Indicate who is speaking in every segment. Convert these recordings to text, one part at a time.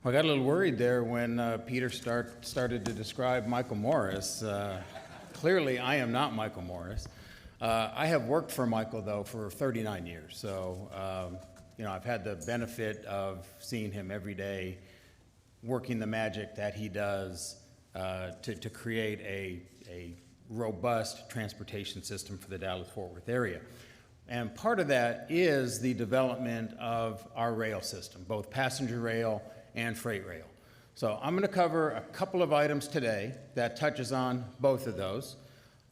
Speaker 1: I got a little worried there when Peter started to describe Michael Morris. Clearly, I am not Michael Morris. I have worked for Michael, though, for 39 years. So, I've had the benefit of seeing him every day, working the magic that he does to create a robust transportation system for the Dallas-Fort Worth area. And part of that is the development of our rail system, both passenger rail and freight rail. So I'm going to cover a couple of items today that touches on both of those,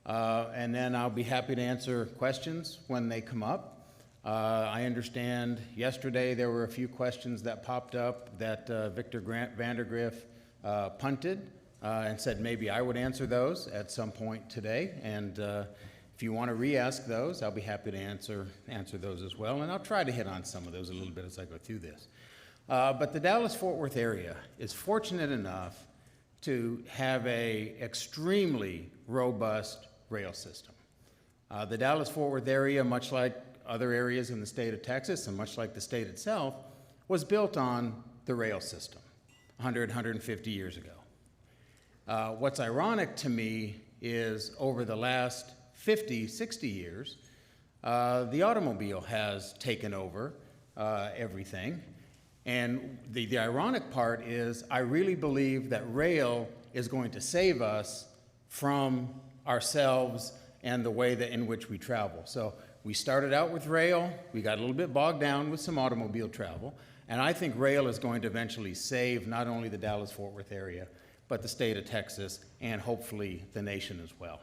Speaker 1: and then I'll be happy to answer questions when they come up. I understand yesterday there were a few questions that popped up that Victor Vandergriff punted and said maybe I would answer those at some point today, and if you want to re-ask those, I'll be happy to answer those as well, and I'll try to hit on some of those a little bit as I go through this. But the Dallas-Fort Worth area is fortunate enough to have an extremely robust rail system. The Dallas-Fort Worth area, much like other areas in the state of Texas and much like the state itself, was built on the rail system 150 years ago. What's ironic to me is over the last 50, 60 years, the automobile has taken over everything. And the ironic part is I really believe that rail is going to save us from ourselves and the way in which we travel. So we started out with rail, we got a little bit bogged down with some automobile travel, and I think rail is going to eventually save not only the Dallas-Fort Worth area, but the state of Texas and hopefully the nation as well.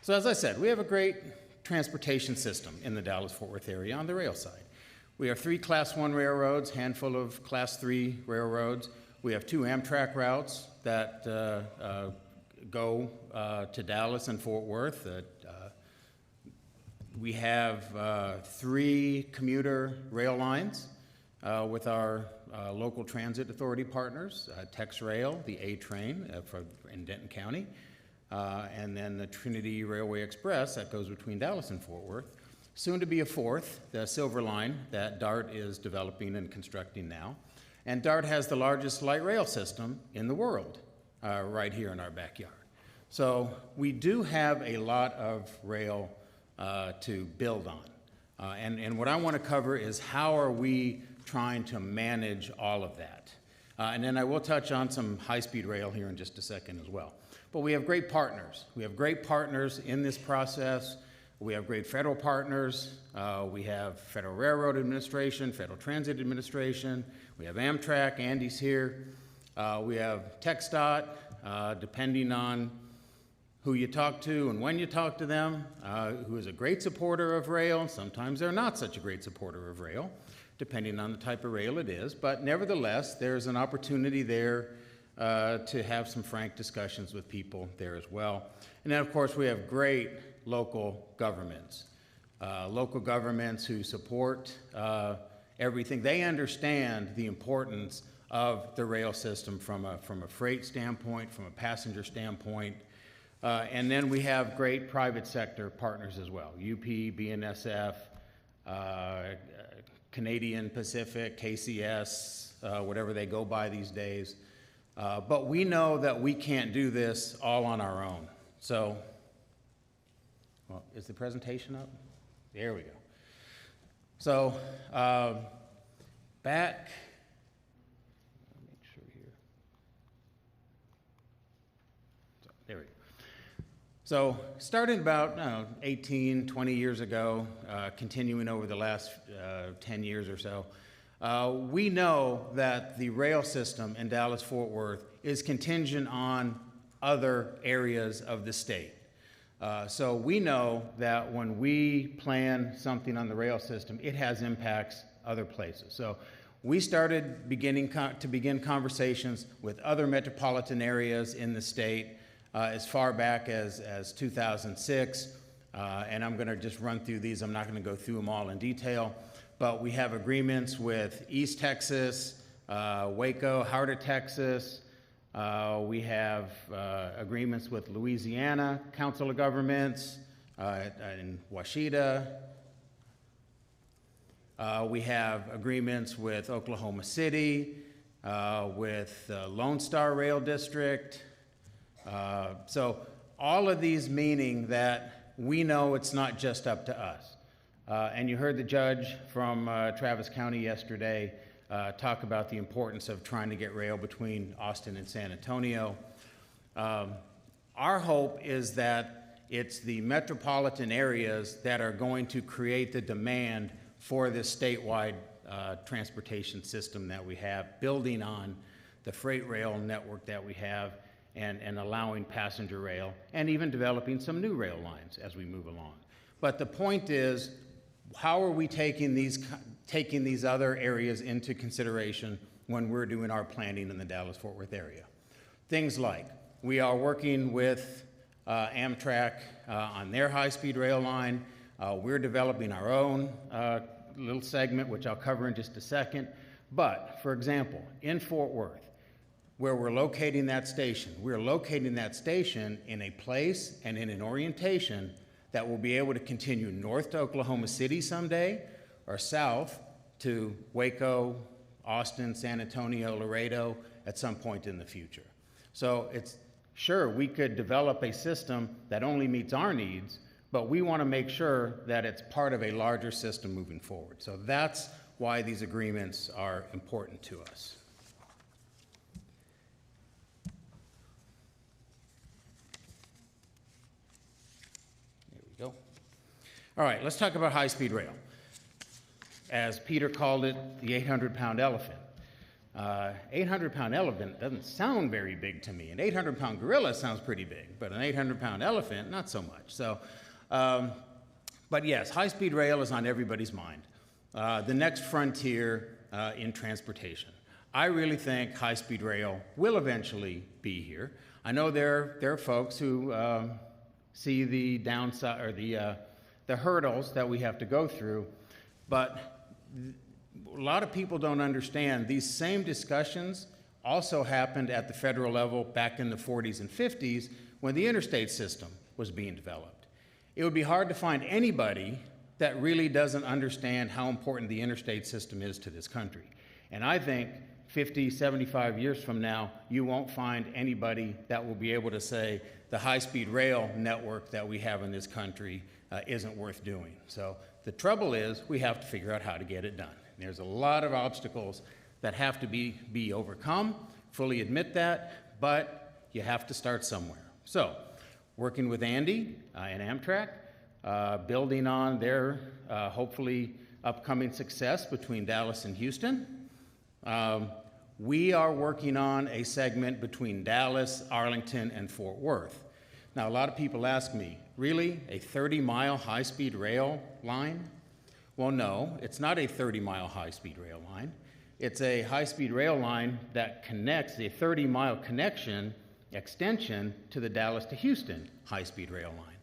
Speaker 1: So as I said, we have a great transportation system in the Dallas-Fort Worth area on the rail side. We have 3 Class 1 railroads, handful of Class 3 railroads. We have 2 Amtrak routes that go to Dallas and Fort Worth. We have 3 commuter rail lines with our local transit authority partners, TexRail, the A train in Denton County, and then the Trinity Railway Express that goes between Dallas and Fort Worth. Soon to be a 4th, the Silver Line, that DART is developing and constructing now. And DART has the largest light rail system in the world right here in our backyard. So we do have a lot of rail to build on. And what I want to cover is how are we trying to manage all of that. And then I will touch on some high-speed rail here in just a second as well. But we have great partners. We have great partners in this process. We have great federal partners. We have Federal Railroad Administration, Federal Transit Administration. We have Amtrak, Andy's here. We have TxDOT, depending on who you talk to and when you talk to them, who is a great supporter of rail. Sometimes they're not such a great supporter of rail, depending on the type of rail it is. But nevertheless, there's an opportunity there to have some frank discussions with people there as well. And then, of course, we have great local governments who support everything. They understand the importance of the rail system from a freight standpoint, from a passenger standpoint. And then we have great private sector partners as well, UP, BNSF, Canadian Pacific, KCS, whatever they go by these days. But we know that we can't do this all on our own. So, well, is the presentation up? There we go. So, back, make sure here. So, there we go. So, starting about 18, 20 years ago, continuing over the last 10 years or so, we know that the rail system in Dallas-Fort Worth is contingent on other areas of the state. So we know that when we plan something on the rail system, it has impacts other places. So we started begin conversations with other metropolitan areas in the state as far back as 2006. And I'm going to just run through these. I'm not going to go through them all in detail. But we have agreements with East Texas, Waco, heart of Texas. We have agreements with Louisiana Council of Governments, in Washita. We have agreements with Oklahoma City, with Lone Star Rail District. So all of these meaning that we know it's not just up to us. And you heard the judge from Travis County yesterday talk about the importance of trying to get rail between Austin and San Antonio. Our hope is that it's the metropolitan areas that are going to create the demand for this statewide transportation system that we have, building on the freight rail network that we have and allowing passenger rail and even developing some new rail lines as we move along. But the point is, how are we taking these other areas into consideration when we're doing our planning in the Dallas-Fort Worth area? Things like, we are working with Amtrak on their high-speed rail line. We're developing our own little segment, which I'll cover in just a second. But, for example, in Fort Worth, where we're locating that station, we're locating that station in a place and in an orientation that will be able to continue north to Oklahoma City someday, or south to Waco, Austin, San Antonio, Laredo at some point in the future. So it's sure we could develop a system that only meets our needs, but we want to make sure that it's part of a larger system moving forward. So that's why these agreements are important to us. There we go. All right, let's talk about high-speed rail. As Peter called it, the 800-pound elephant. 800-pound elephant doesn't sound very big to me. An 800-pound gorilla sounds pretty big, but an 800-pound elephant, not so much. So, but yes, high-speed rail is on everybody's mind. The next frontier in transportation. I really think high-speed rail will eventually be here. I know there are folks who see the downside or the hurdles that we have to go through, but a lot of people don't understand these same discussions also happened at the federal level back in the 40s and 50s when the interstate system was being developed. It would be hard to find anybody that really doesn't understand how important the interstate system is to this country. And I think 50, 75 years from now, you won't find anybody that will be able to say the high-speed rail network that we have in this country isn't worth doing. So the trouble is we have to figure out how to get it done. There's a lot of obstacles that have to be overcome, fully admit that, but you have to start somewhere. So, working with Andy and Amtrak, building on their hopefully upcoming success between Dallas and Houston, we are working on a segment between Dallas, Arlington, and Fort Worth. Now, a lot of people ask me, really, a 30-mile high-speed rail line? Well, no, it's not a 30-mile high-speed rail line. It's a high-speed rail line that connects a 30-mile extension to the Dallas to Houston high-speed rail line.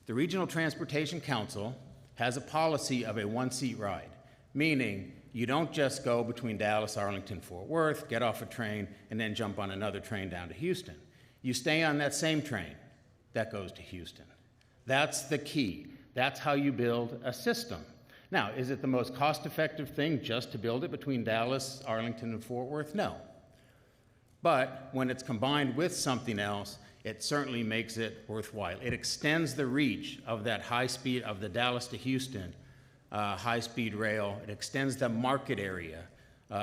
Speaker 1: The Regional Transportation Council has a policy of a one-seat ride, meaning you don't just go between Dallas, Arlington, Fort Worth, get off a train, and then jump on another train down to Houston. You stay on that same train that goes to Houston. That's the key. That's how you build a system. Now, is it the most cost-effective thing just to build it between Dallas, Arlington, and Fort Worth? No. But when it's combined with something else, it certainly makes it worthwhile. It extends the reach of that high speed, of the Dallas to Houston high-speed rail. It extends the market area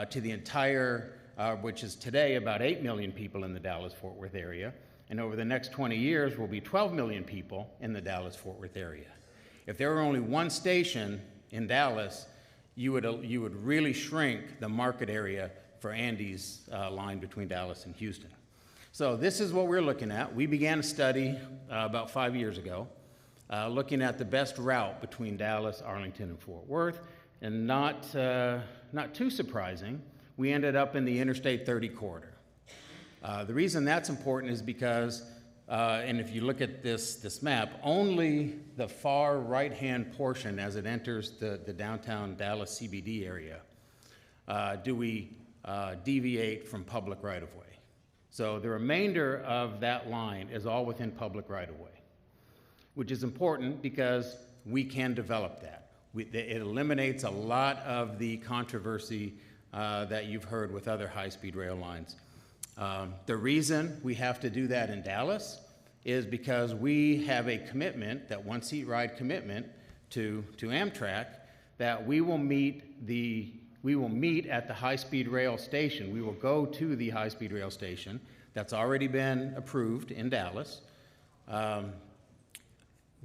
Speaker 1: to the entire, which is today about 8 million people in the Dallas-Fort Worth area. And over the next 20 years will be 12 million people in the Dallas-Fort Worth area. If there were only one station in Dallas, you would really shrink the market area for Andy's line between Dallas and Houston. So this is what we're looking at. We began a study about 5 years ago, looking at the best route between Dallas, Arlington, and Fort Worth, and not too surprising, we ended up in the Interstate 30 corridor. The reason that's important is because, and if you look at this map, only the far right-hand portion as it enters the downtown Dallas CBD area do we deviate from public right-of-way. So the remainder of that line is all within public right-of-way, which is important because we can develop that. It eliminates a lot of the controversy that you've heard with other high-speed rail lines. The reason we have to do that in Dallas is because we have a commitment, that one-seat ride commitment to Amtrak, that we will meet at the high-speed rail station. We will go to the high-speed rail station that's already been approved in Dallas.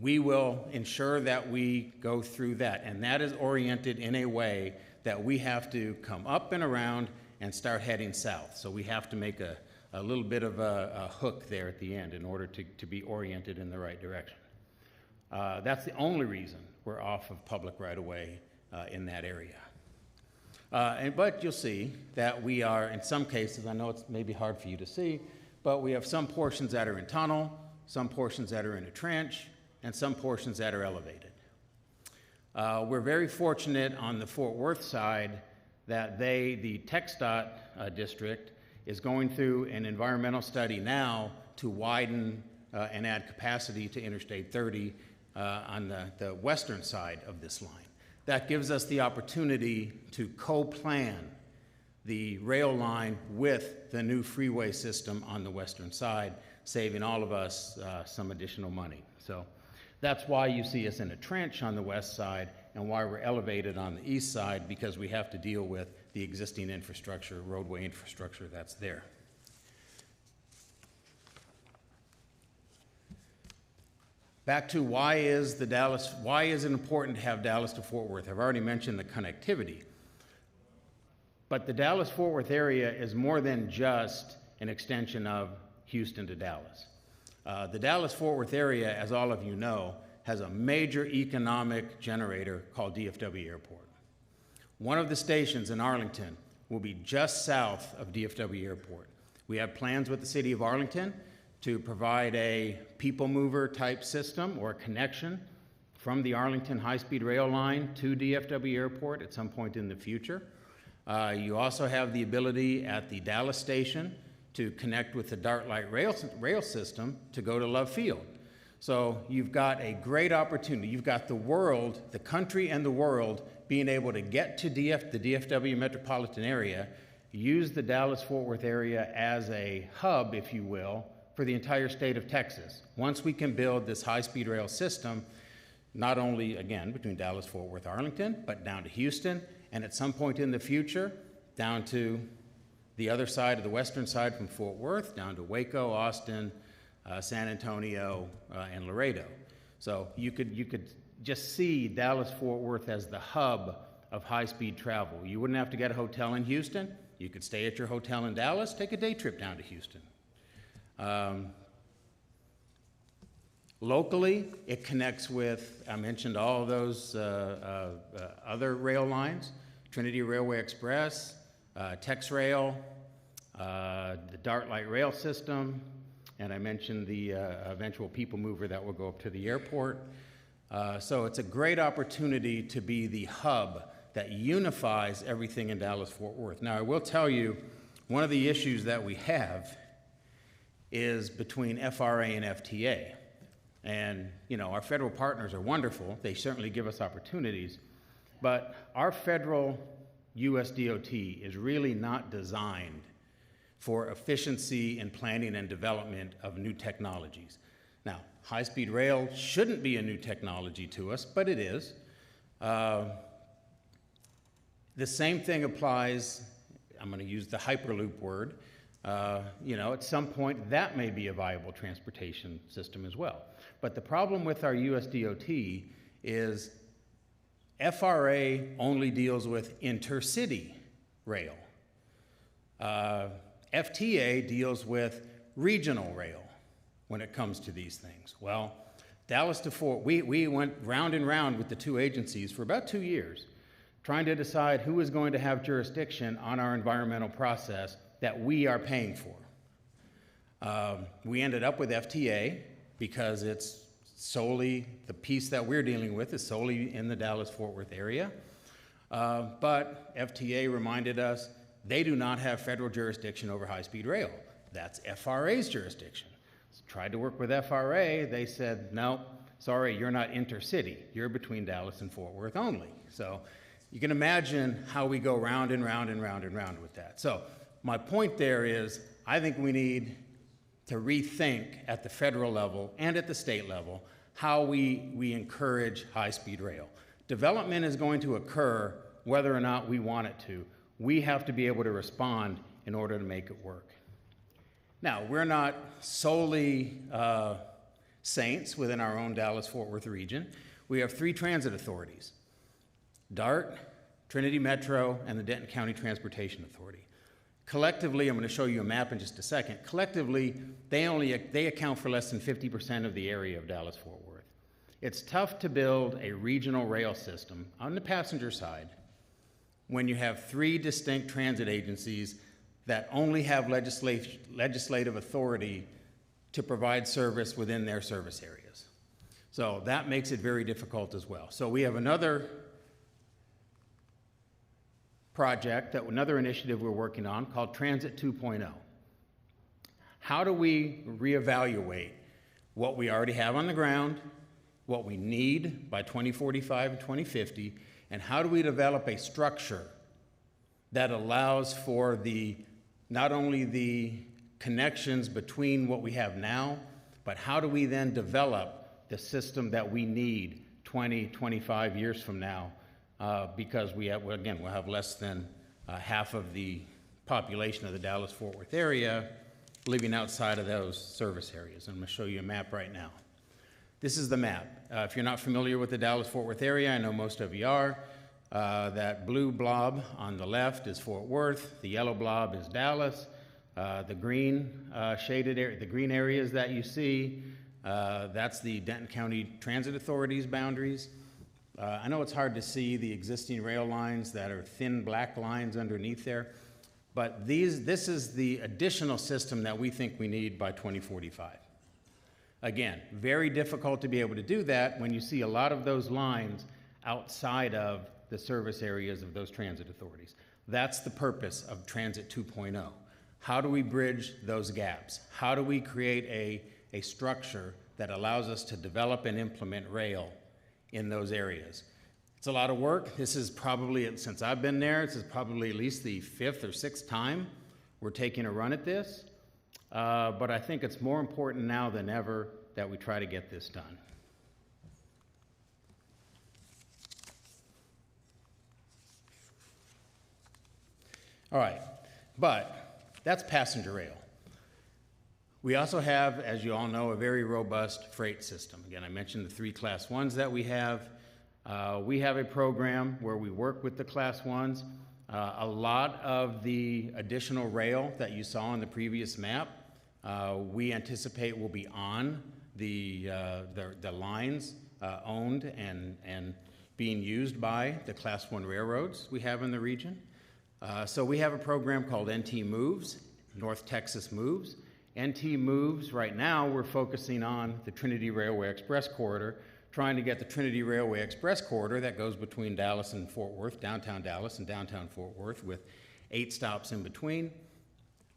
Speaker 1: We will ensure that we go through that, and that is oriented in a way that we have to come up and around and start heading south. So we have to make a little bit of a hook there at the end in order to be oriented in the right direction. That's the only reason we're off of public right-of-way in that area. But you'll see that we are, in some cases, I know it's maybe hard for you to see, but we have some portions that are in tunnel, some portions that are in a trench, and some portions that are elevated. We're very fortunate on the Fort Worth side that the TxDOT district is going through an environmental study now to widen and add capacity to Interstate 30 on the western side of this line. That gives us the opportunity to co-plan the rail line with the new freeway system on the western side, saving all of us some additional money. So that's why you see us in a trench on the west side and why we're elevated on the east side, because we have to deal with the existing infrastructure, roadway infrastructure that's there. Back to why is it important to have Dallas to Fort Worth? I've already mentioned the connectivity. But the Dallas-Fort Worth area is more than just an extension of Houston to Dallas. The Dallas-Fort Worth area, as all of you know, has a major economic generator called DFW Airport. One of the stations in Arlington will be just south of DFW Airport. We have plans with the city of Arlington to provide a people mover type system or a connection from the Arlington high-speed rail line to DFW Airport at some point in the future. You also have the ability at the Dallas station to connect with the Dart Light rail system to go to Love Field. So you've got a great opportunity. You've got the world, the country and the world being able to get to the DFW metropolitan area, use the Dallas-Fort Worth area as a hub, if you will, for the entire state of Texas. Once we can build this high-speed rail system, not only, again, between Dallas, Fort Worth, Arlington, but down to Houston, and at some point in the future, down to the other side of the western side from Fort Worth, down to Waco, Austin, San Antonio, and Laredo. So you could just see Dallas-Fort Worth as the hub of high-speed travel. You wouldn't have to get a hotel in Houston. You could stay at your hotel in Dallas, take a day trip down to Houston. Locally, it connects with, I mentioned all of those other rail lines, Trinity Railway Express, TexRail, the Dart Light rail system, and I mentioned the eventual people mover that will go up to the airport. So it's a great opportunity to be the hub that unifies everything in Dallas-Fort Worth. Now, I will tell you, one of the issues that we have is between FRA and FTA. And, you know, our federal partners are wonderful. They certainly give us opportunities. But our federal US DOT is really not designed for efficiency in planning and development of new technologies. Now, high-speed rail shouldn't be a new technology to us, but it is. The same thing applies, I'm going to use the Hyperloop word. You know, at some point, that may be a viable transportation system as well. But the problem with our US DOT is FRA only deals with intercity rail. FTA deals with regional rail when it comes to these things. Well, Dallas to Fort, we went round and round with the two agencies for about 2 years, trying to decide who is going to have jurisdiction on our environmental process that we are paying for. We ended up with FTA because it's solely, the piece that we're dealing with is solely in the Dallas-Fort Worth area. But FTA reminded us they do not have federal jurisdiction over high-speed rail. That's FRA's jurisdiction. So tried to work with FRA, they said, no, sorry, you're not intercity. You're between Dallas and Fort Worth only. So you can imagine how we go round and round and round and round with that. So my point there is, I think we need to rethink at the federal level and at the state level how we encourage high-speed rail. Development is going to occur whether or not we want it to. We have to be able to respond in order to make it work. Now, we're not solely saints within our own Dallas-Fort Worth region. We have 3 transit authorities: DART, Trinity Metro, and the Denton County Transportation Authority. Collectively, I'm going to show you a map in just a second. Collectively, they account for less than 50% of the area of Dallas-Fort Worth. It's tough to build a regional rail system on the passenger side when you have 3 distinct transit agencies that only have legislative authority to provide service within their service areas. So that makes it very difficult as well. So we have another project, another initiative we're working on called Transit 2.0. How do we reevaluate what we already have on the ground, what we need by 2045 and 2050, and how do we develop a structure that allows for not only the connections between what we have now, but how do we then develop the system that we need 20, 25 years from now, because we'll have less than half of the population of the Dallas-Fort Worth area living outside of those service areas. I'm going to show you a map right now. This is the map. If you're not familiar with the Dallas-Fort Worth area, I know most of you are. That blue blob on the left is Fort Worth. The yellow blob is Dallas. The green shaded area, the green areas that you see, that's the Denton County Transit Authority's boundaries. I know it's hard to see the existing rail lines that are thin black lines underneath there, but this is the additional system that we think we need by 2045. Again, very difficult to be able to do that when you see a lot of those lines outside of the service areas of those transit authorities. That's the purpose of Transit 2.0. How do we bridge those gaps? How do we create a structure that allows us to develop and implement rail in those areas? It's a lot of work. This is probably, since I've been there, this is probably at least the 5th or 6th time we're taking a run at this. But I think it's more important now than ever that we try to get this done. All right, but that's passenger rail. We also have, as you all know, a very robust freight system. Again, I mentioned the 3 Class 1s that we have. We have a program where we work with the Class 1s. A lot of the additional rail that you saw on the previous map, we anticipate will be on the lines owned and being used by the Class 1 railroads we have in the region. So we have a program called NT Moves, North Texas Moves. NT Moves, right now, we're focusing on the Trinity Railway Express Corridor, trying to get the Trinity Railway Express Corridor that goes between Dallas and Fort Worth, downtown Dallas and downtown Fort Worth, with 8 stops in between,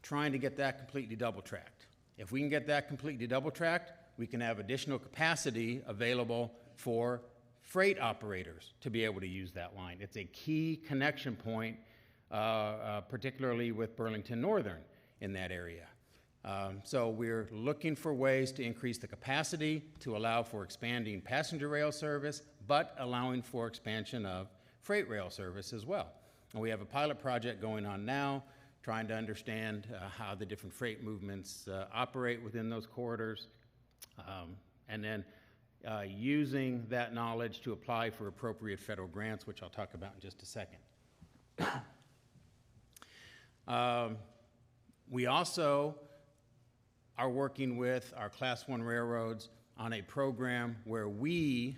Speaker 1: trying to get that completely double-tracked. If we can get that completely double-tracked, we can have additional capacity available for freight operators to be able to use that line. It's a key connection point, particularly with Burlington Northern in that area. So we're looking for ways to increase the capacity to allow for expanding passenger rail service, but allowing for expansion of freight rail service as well. And we have a pilot project going on now, trying to understand how the different freight movements operate within those corridors, and then using that knowledge to apply for appropriate federal grants, which I'll talk about in just a second. We also are working with our Class 1 railroads on a program where we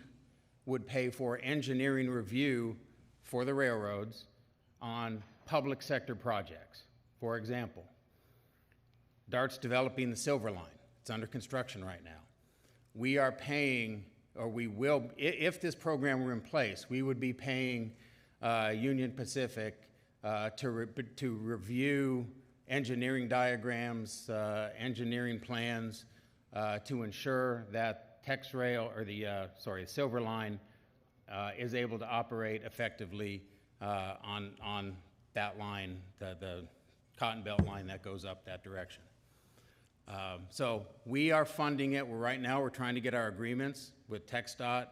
Speaker 1: would pay for engineering review for the railroads on public sector projects. For example, DART's developing the Silver Line. It's under construction right now. We are paying, or we will, if this program were in place, we would be paying Union Pacific to review engineering diagrams, engineering plans to ensure that Tex Rail, or the Silver Line, is able to operate effectively on that line, the Cotton Belt line that goes up that direction. So we are funding it. Right now we're trying to get our agreements with TxDOT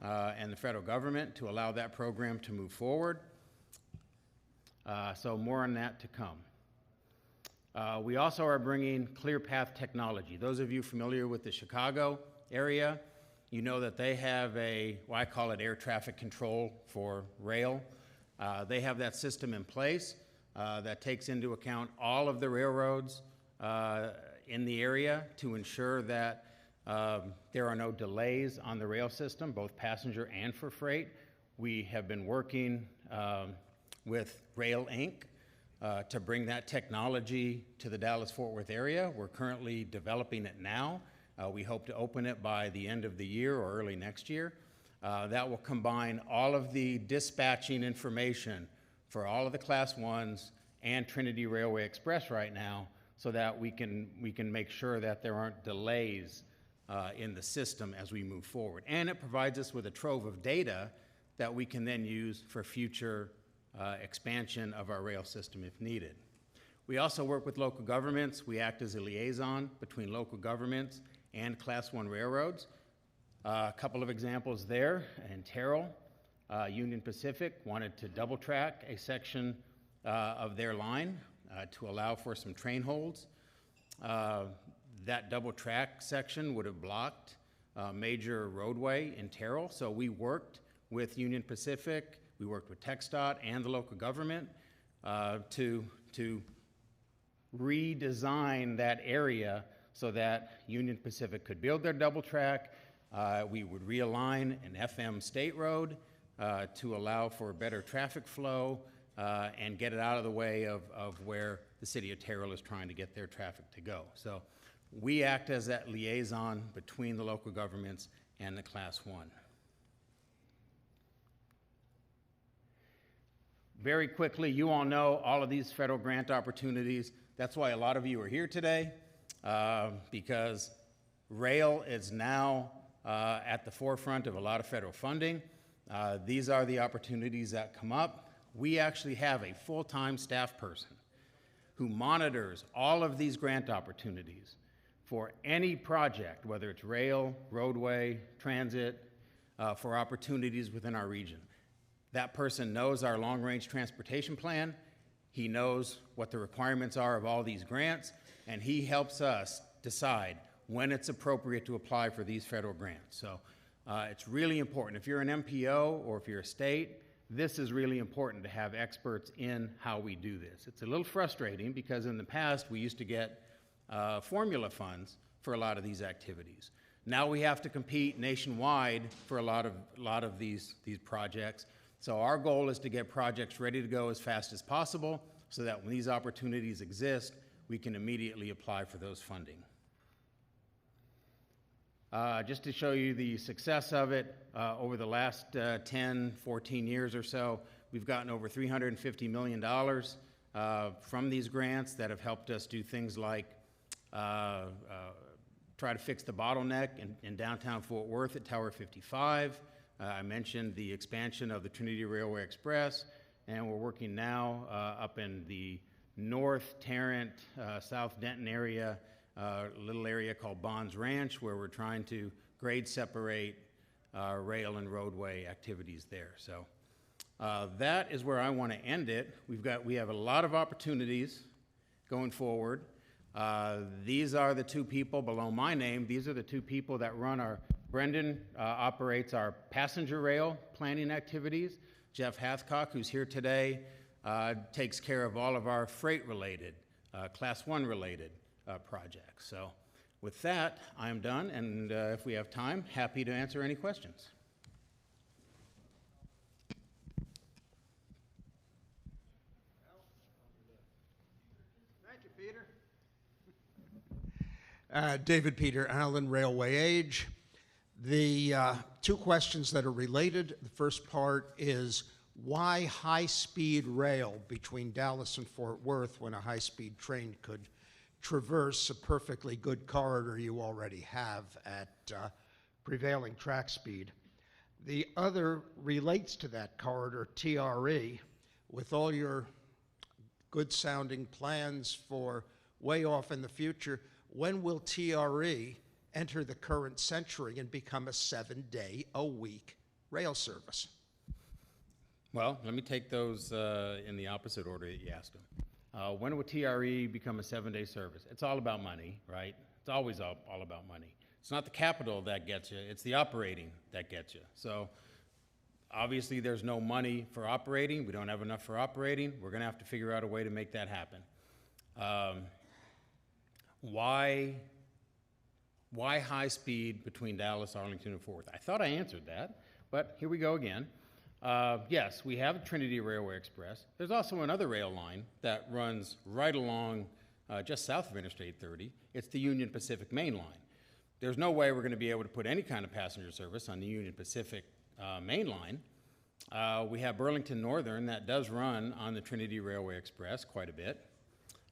Speaker 1: and the federal government to allow that program to move forward. So more on that to come. We also are bringing ClearPath technology. Those of you familiar with the Chicago area, you know that they have well, I call it air traffic control for rail. They have that system in place that takes into account all of the railroads in the area to ensure that there are no delays on the rail system, both passenger and for freight. We have been working with Rail Inc. To bring that technology to the Dallas-Fort Worth area. We're currently developing it now. We hope to open it by the end of the year or early next year. That will combine all of the dispatching information for all of the Class 1s and Trinity Railway Express right now, so that we can make sure that there aren't delays in the system as we move forward. And it provides us with a trove of data that we can then use for future expansion of our rail system if needed. We also work with local governments. We act as a liaison between local governments and Class 1 railroads. A couple of examples there. In Terrell, Union Pacific wanted to double track a section of their line to allow for some train holds. That double track section would have blocked a major roadway in Terrell, so we worked with Union Pacific, we worked with TxDOT and the local government to redesign that area so that Union Pacific could build their double track. We would realign an FM state road to allow for better traffic flow and get it out of the way of where the city of Terrell is trying to get their traffic to go. So we act as that liaison between the local governments and the Class 1. Very quickly, you all know all of these federal grant opportunities. That's why a lot of you are here today, because rail is now at the forefront of a lot of federal funding. These are the opportunities that come up. We actually have a full-time staff person who monitors all of these grant opportunities for any project, whether it's rail, roadway, transit, for opportunities within our region. That person knows our long-range transportation plan. He knows what the requirements are of all these grants, and he helps us decide when it's appropriate to apply for these federal grants. So it's really important. If you're an MPO or if you're a state, this is really important to have experts in how we do this. It's a little frustrating because in the past we used to get formula funds for a lot of these activities. Now we have to compete nationwide for a lot of these projects. So our goal is to get projects ready to go as fast as possible so that when these opportunities exist, we can immediately apply for those funding. Just to show you the success of it, over the last 10, 14 years or so, we've gotten over $350 million from these grants that have helped us do things like try to fix the bottleneck in downtown Fort Worth at Tower 55. I mentioned the expansion of the Trinity Railway Express, and we're working now up in the North Tarrant, South Denton area, a little area called Bonds Ranch, where we're trying to grade separate rail and roadway activities there. So that is where I want to end it. We have a lot of opportunities going forward. These are the two people below my name. These are the two people that run Brendan operates our passenger rail planning activities. Jeff Hathcock, who's here today, takes care of all of our freight-related, Class 1 related projects. So with that, I'm done, and if we have time, happy to answer any questions.
Speaker 2: Thank you, Peter. David Peter Allen, Railway Age. The two questions that are related. The first part is, why high-speed rail between Dallas and Fort Worth when a high-speed train could traverse a perfectly good corridor you already have at prevailing track speed. The other relates to that corridor, TRE, with all your good-sounding plans for way off in the future. When will TRE enter the current century and become a 7-day-a-week rail service?
Speaker 1: Well, let me take those in the opposite order that you asked them. When will TRE become a 7-day service? It's all about money, right? It's always all about money. It's not the capital that gets you, it's the operating that gets you. So obviously there's no money for operating. We don't have enough for operating. We're gonna have to figure out a way to make that happen. Why high speed between Dallas, Arlington, and Fort Worth? I thought I answered that, but here we go again. Yes, we have Trinity Railway Express. There's also another rail line that runs right along just south of Interstate 30. It's the Union Pacific Main Line. There's no way we're going to be able to put any kind of passenger service on the Union Pacific Main Line. We have Burlington Northern that does run on the Trinity Railway Express quite a bit.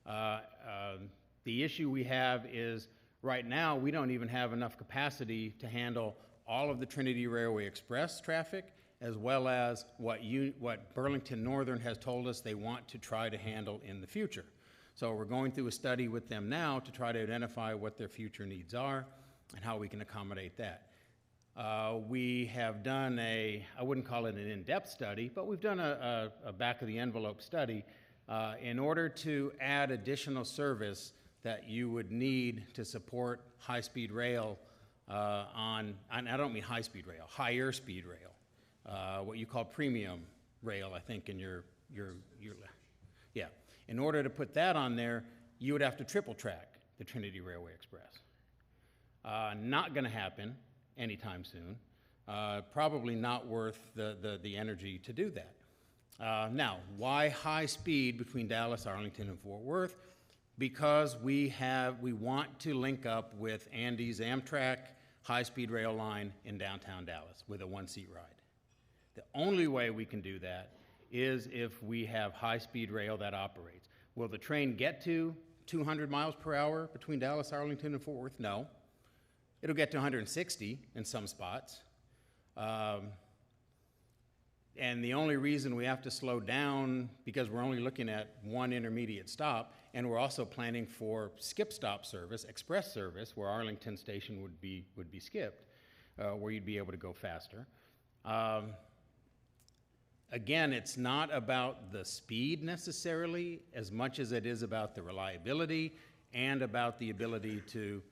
Speaker 1: The issue we have is right now we don't even have enough capacity to handle all of the Trinity Railway Express traffic, as well as what Burlington Northern has told us they want to try to handle in the future. So we're going through a study with them now to try to identify what their future needs are and how we can accommodate that. We have done I wouldn't call it an in-depth study, but we've done a back-of-the-envelope study in order to add additional service that you would need to support high-speed rail and I don't mean high-speed rail, higher speed rail, what you call premium rail, I think, in your yeah. In order to put that on there, you would have to triple track the Trinity Railway Express. Not going to happen anytime soon. Probably not worth the energy to do that. Now, why high speed between Dallas, Arlington, and Fort Worth? Because we want to link up with Andy's Amtrak high-speed rail line in downtown Dallas with a one-seat ride. The only way we can do that is if we have high-speed rail that operates. Will the train get to 200 miles per hour between Dallas, Arlington, and Fort Worth? No. It'll get to 160 in some spots. And the only reason we have to slow down, because we're only looking at one intermediate stop, and we're also planning for skip stop service, express service, where Arlington Station would be skipped, where you'd be able to go faster. Again, it's not about the speed necessarily as much as it is about the reliability and about the ability to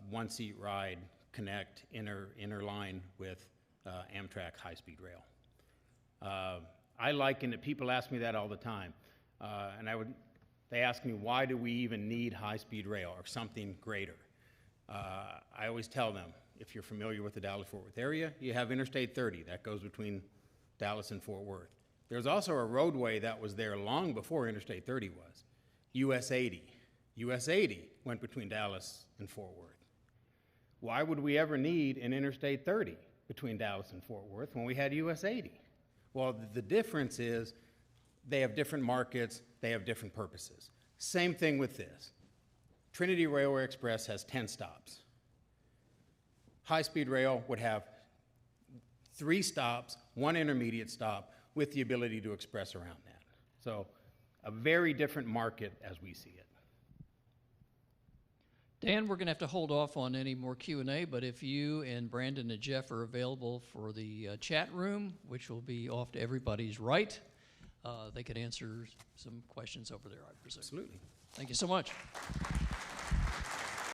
Speaker 1: one-seat ride, connect, interline with Amtrak high-speed rail. I liken it, people ask me that all the time, they ask me, why do we even need high-speed rail or something greater? I always tell them, if you're familiar with the Dallas-Fort Worth area, you have Interstate 30 that goes between Dallas and Fort Worth. There's also a roadway that was there long before Interstate 30 was, US 80. US 80 went between Dallas and Fort Worth. Why would we ever need an Interstate 30 between Dallas and Fort Worth when we had US 80? Well, the difference is they have different markets, they have different purposes. Same thing with this. Trinity Railway Express has 10 stops. High-speed rail would have 3 stops, 1 intermediate stop, with the ability to express around that. So a very different market as we see it.
Speaker 3: Dan, we're going to have to hold off on any more Q&A, but if you and Brandon and Jeff are available for the chat room, which will be off to everybody's right, they could answer some questions over there, I presume.
Speaker 1: Absolutely.
Speaker 3: Thank you so much.